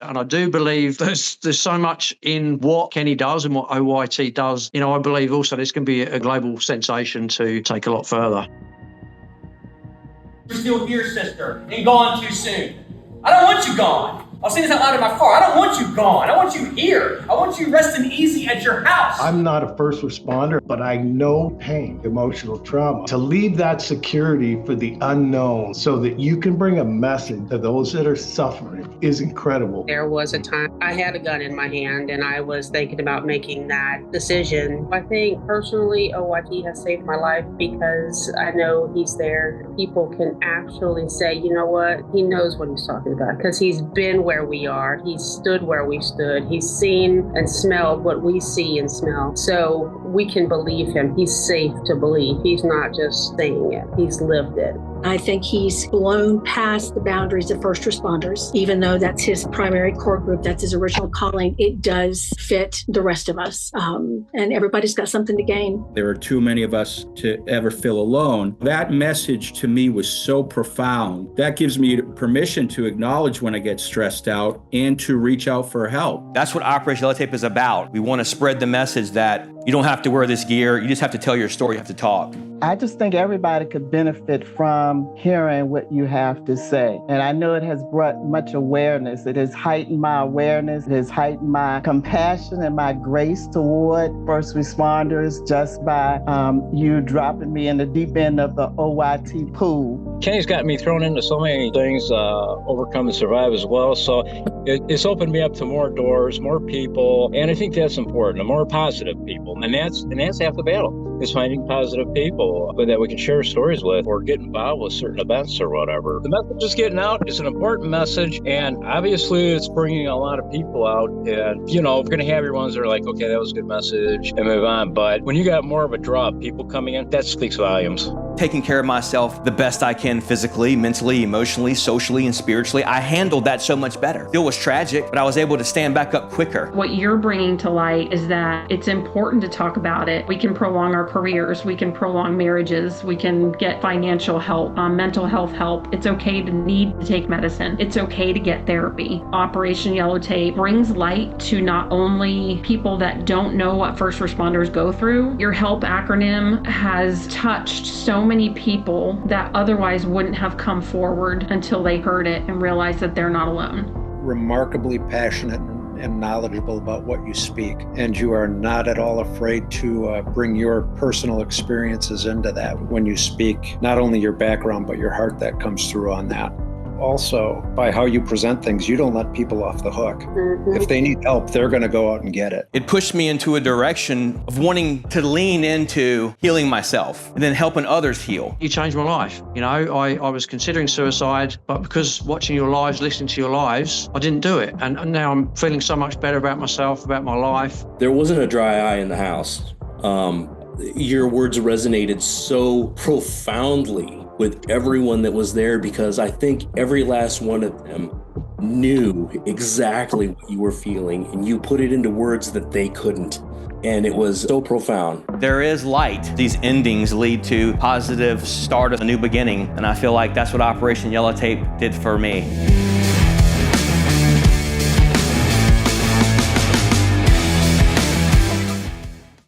And I do believe there's so much in what Kenny does and what OYT does. I believe also this can be a global sensation to take a lot further. You're still here, sister, and gone too soon. I don't want you gone. I'll say this out loud in my car. I don't want you gone. I want you here. I want you resting easy at your house. I'm not a first responder, but I know pain, emotional trauma. To leave that security for the unknown so that you can bring a message to those that are suffering is incredible. There was a time I had a gun in my hand and I was thinking about making that decision. I think personally, OYT has saved my life because I know he's there. People can actually say, you know what, he knows what he's talking about because he's been where we are. He's stood where we stood. He's seen and smelled what we see and smell. So we can believe him. He's safe to believe. He's not just saying it. He's lived it. I think he's blown past the boundaries of first responders. Even though that's his primary core group, that's his original calling, it does fit the rest of us. And everybody's got something to gain. There are too many of us to ever feel alone. That message to me was so profound. That gives me permission to acknowledge when I get stressed out and to reach out for help. That's what Operation Yellow Tape is about. We want to spread the message that you don't have to wear this gear. You just have to tell your story. You have to talk. I just think everybody could benefit from hearing what you have to say. And I know it has brought much awareness. It has heightened my awareness. It has heightened my compassion and my grace toward first responders just by you dropping me in the deep end of the OYT pool. Kenny's got me thrown into so many things, overcome and survive as well. So it's opened me up to more doors, more people. And I think that's important, more positive people. And that's half the battle. Is finding positive people that we can share stories with or get involved with certain events or whatever. The message is getting out. It's an important message, and obviously it's bringing a lot of people out. And, we're going to have your ones that are like, okay, that was a good message, and move on. But when you got more of a draw of people coming in, that speaks volumes. Taking care of myself the best I can physically, mentally, emotionally, socially, and spiritually, I handled that so much better. It was tragic, but I was able to stand back up quicker. What you're bringing to light is that it's important to talk about it. We can prolong our careers, we can prolong marriages, we can get financial help, mental health help. It's okay to need to take medicine. It's okay to get therapy. Operation Yellow Tape brings light to not only people that don't know what first responders go through. Your HELP acronym has touched so many people that otherwise wouldn't have come forward until they heard it and realized that they're not alone. Remarkably passionate and knowledgeable about what you speak, and you are not at all afraid to bring your personal experiences into that when you speak. Not only your background, but your heart that comes through on that. Also, by how you present things, you don't let people off the hook. If they need help, they're going to go out and get it. It pushed me into a direction of wanting to lean into healing myself and then helping others heal. You changed my life. I was considering suicide, but because watching your lives, listening to your lives, I didn't do it. And now I'm feeling so much better about myself, about my life. There wasn't a dry eye in the house. Your words resonated so profoundly with everyone that was there, because I think every last one of them knew exactly what you were feeling, and you put it into words that they couldn't. And it was so profound. There is light. These endings lead to positive start of a new beginning. And I feel like that's what Operation Yellow Tape did for me.